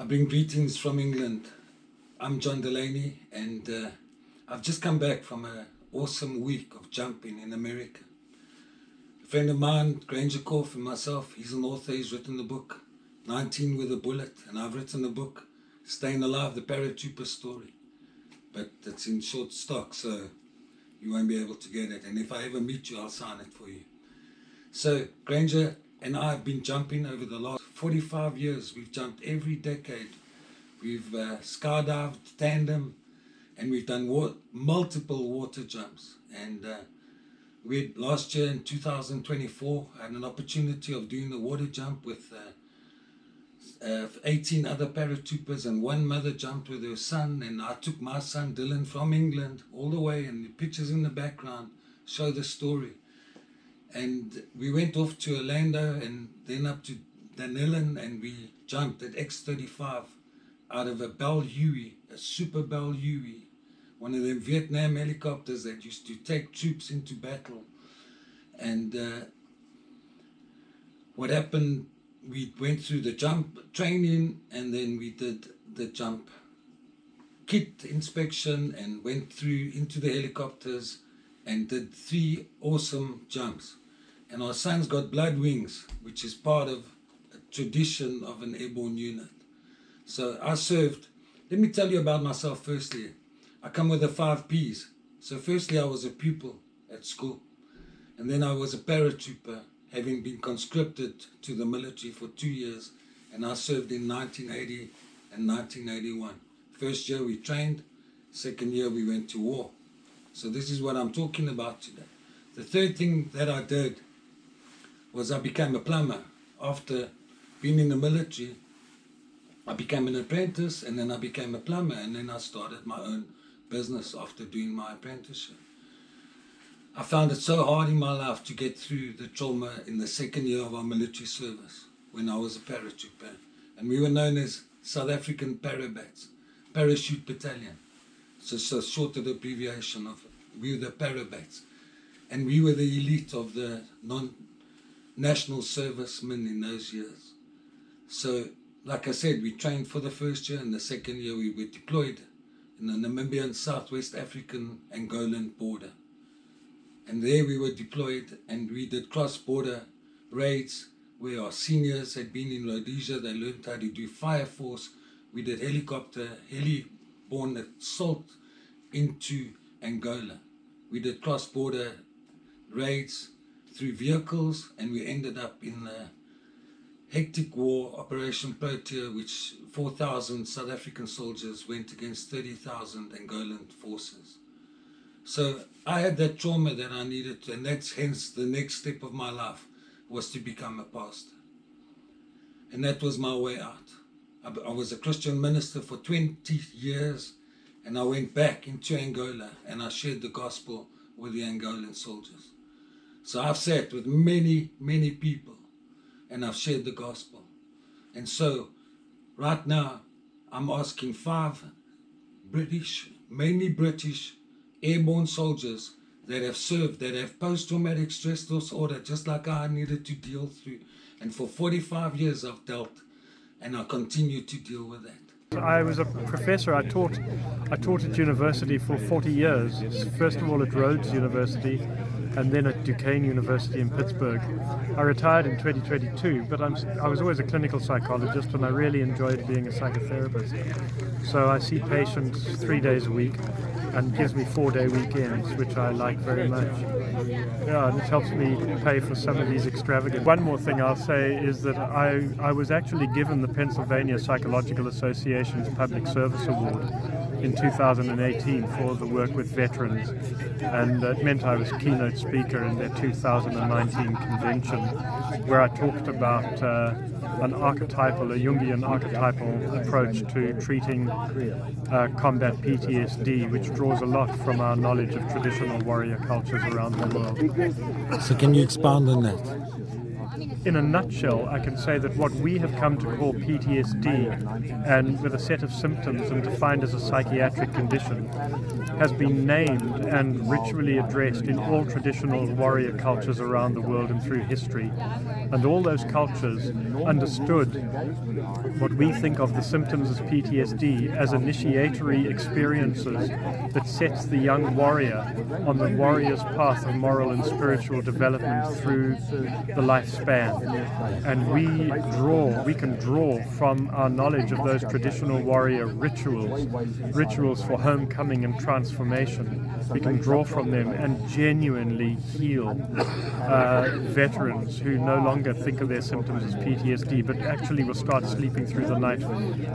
I bring greetings from England. I'm John Delaney, and I've just come back from an awesome week of jumping in America. A friend of mine, Granger Korf, and myself, he's an author, he's written the book 19 with a Bullet, and I've written the book Staying Alive, the Paratrooper story. But it's in short stock, so you won't be able to get it. And if I ever meet you, I'll sign it for you. So Granger and I have been jumping over the last 45 years. We've jumped every decade. We've skydived, tandem, and we've done multiple water jumps. And last year in 2024, I had an opportunity of doing a water jump with 18 other paratroopers, and one mother jumped with her son, and I took my son Dylan from England all the way, and the pictures in the background show the story. And we went off to Orlando and then up to Dunedin, and we jumped at X-35 out of a Bell Huey, a Super Bell Huey, one of them Vietnam helicopters that used to take troops into battle. And what happened, we went through the jump training, and then we did the jump kit inspection and went through into the helicopters and did 3 awesome jumps. And our son's got blood wings, which is part of a tradition of an airborne unit. So I served. Let me tell you about myself firstly. I come with the 5 Ps. So firstly, I was a pupil at school. And then I was a paratrooper, having been conscripted to the military for 2 years. And I served in 1980 and 1981. First year we trained, second year we went to war. So this is what I'm talking about today. The third thing that I did was I became a plumber. After being in the military, I became an apprentice, and then I became a plumber, and then I started my own business after doing my apprenticeship. I found it so hard in my life to get through the trauma in the second year of our military service when I was a paratrooper. And we were known as South African Parabats, Parachute Battalion. So it's a shorter abbreviation of it. We were the Parabats. And we were the elite of the non-national servicemen in those years. So, like I said, we trained for the first year, and the second year we were deployed in the Namibian, Southwest African, Angolan border. And there we were deployed, and we did cross-border raids where our seniors had been in Rhodesia. They learned how to do fire force. We did heli-borne assault into Angola. We did cross-border raids through vehicles, and we ended up in the hectic war, Operation Protea, which 4,000 South African soldiers went against 30,000 Angolan forces. So I had that trauma that I needed to, and that's hence the next step of my life was to become a pastor. And that was my way out. I was a Christian minister for 20 years, and I went back into Angola and I shared the gospel with the Angolan soldiers. So I've sat with many, many people and I've shared the gospel. And so right now I'm asking 5 British, mainly British, airborne soldiers that have served, that have post-traumatic stress disorder, just like I needed to deal through. And for 45 years I've dealt, and I continue to deal with that. I was a professor. I taught at university for 40 years. First of all at Rhodes University, and then at Duquesne University in Pittsburgh. I retired in 2022, but I was always a clinical psychologist, and I really enjoyed being a psychotherapist. So I see patients 3 days a week, and gives me 4-day weekends, which I like very much. Yeah, and it helps me pay for some of these extravagant. One more thing I'll say is that I was actually given the Pennsylvania Psychological Association's Public Service Award in 2018 for the work with veterans, and it meant I was keynote speaker in their 2019 convention, where I talked about a Jungian archetypal approach to treating combat PTSD, which draws a lot from our knowledge of traditional warrior cultures around the world. So can you expand on that? in a nutshell, I can say that what we have come to call PTSD, and with a set of symptoms and defined as a psychiatric condition, has been named and ritually addressed in all traditional warrior cultures around the world and through history. And all those cultures understood what we think of the symptoms as PTSD as initiatory experiences that sets the young warrior on the warrior's path of moral and spiritual development through the lifespan. And we can draw from our knowledge of those traditional warrior rituals for homecoming and transformation. We can draw from them and genuinely heal veterans who no longer think of their symptoms as PTSD, but actually will start sleeping through the night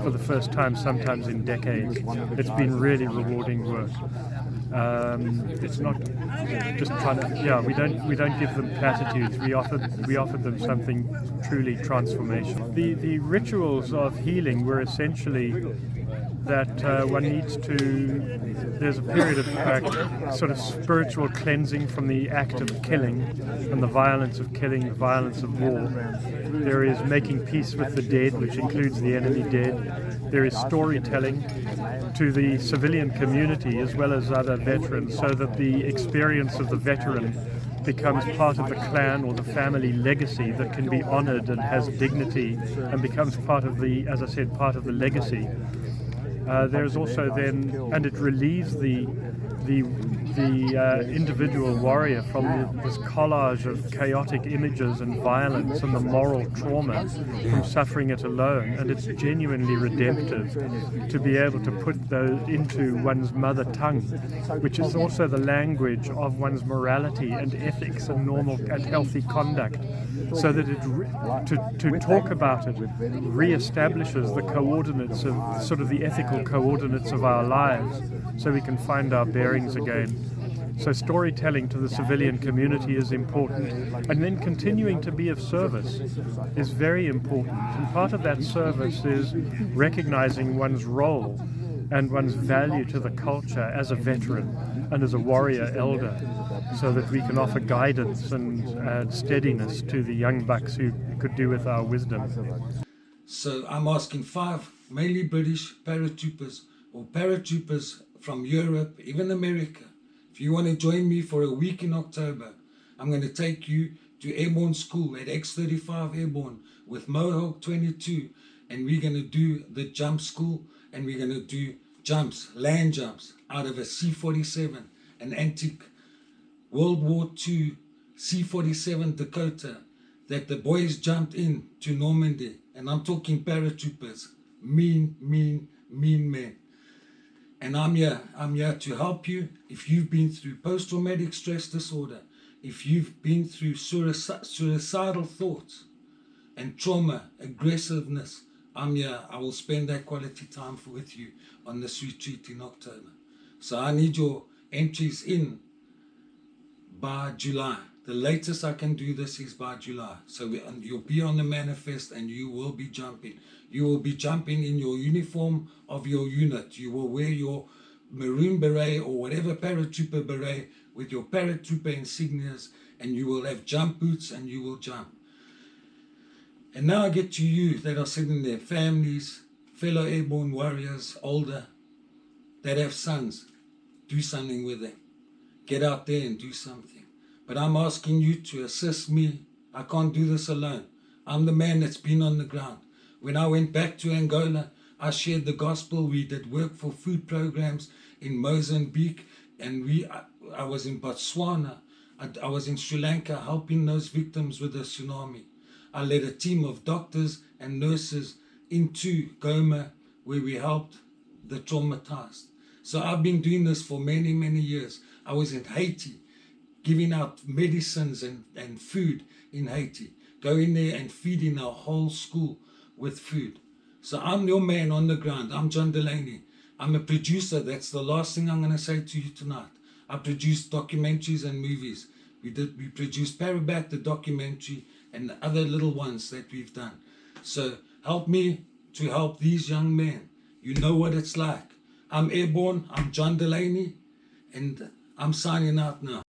for the first time, sometimes in decades. It's been really rewarding work. It's not just trying to, we don't give them platitudes. We offered them something truly transformational. The rituals of healing were essentially that one needs to, there's a period of sort of spiritual cleansing from the act of killing and the violence of killing, the violence of war. There is making peace with the dead, which includes the enemy dead. There is storytelling to the civilian community as well as other veterans, so that the experience of the veteran becomes part of the clan or the family legacy that can be honored and has dignity and becomes part of the, as I said, part of the legacy. There's also then, and it relieves the individual warrior from this collage of chaotic images and violence and the moral trauma from suffering it alone, and it's genuinely redemptive to be able to put those into one's mother tongue, which is also the language of one's morality and ethics and normal and healthy conduct, so that to talk about it re-establishes the coordinates of sort of the ethical coordinates of our lives, so we can find our bearings again. So storytelling to the civilian community is important, and then continuing to be of service is very important. And part of that service is recognizing one's role and one's value to the culture as a veteran and as a warrior elder, so that we can offer guidance and steadiness to the young bucks who could do with our wisdom. So I'm asking 5 mainly British paratroopers or paratroopers from Europe, even America. If you want to join me for a week in October, I'm going to take you to Airborne School at X-35 Airborne with Mohawk 22, and we're going to do the jump school, and we're going to do jumps, land jumps, out of a C-47, an antique World War II C-47 Dakota that the boys jumped in to Normandy. And I'm talking paratroopers, mean men. And I'm here to help you. If you've been through post-traumatic stress disorder, if you've been through suicidal thoughts and trauma, aggressiveness, I'm here. I will spend that quality time with you on this retreat in October. So I need your entries in by July. The latest I can do this is by July. So you'll be on the manifest and you will be jumping. You will be jumping in your uniform of your unit. You will wear your maroon beret or whatever paratrooper beret with your paratrooper insignias, and you will have jump boots and you will jump. And now I get to you that are sitting there, families, fellow airborne warriors, older, that have sons. Do something with them. Get out there and do something. But I'm asking you to assist me. I can't do this alone. I'm the man that's been on the ground. When I went back to Angola, I shared the gospel. We did work for food programs in Mozambique, and I was in Botswana. I was in Sri Lanka helping those victims with the tsunami. I led a team of doctors and nurses into Goma, where we helped the traumatized. So I've been doing this for many, many years. I was in Haiti, giving out medicines and food in Haiti, going there and feeding our whole school with food. So I'm your man on the ground. I'm John Delaney. I'm a producer. That's the last thing I'm going to say to you tonight. I produce documentaries and movies. We produced Parabat, the documentary, and the other little ones that we've done. So help me to help these young men. You know what it's like. I'm airborne. I'm John Delaney, and I'm signing out now.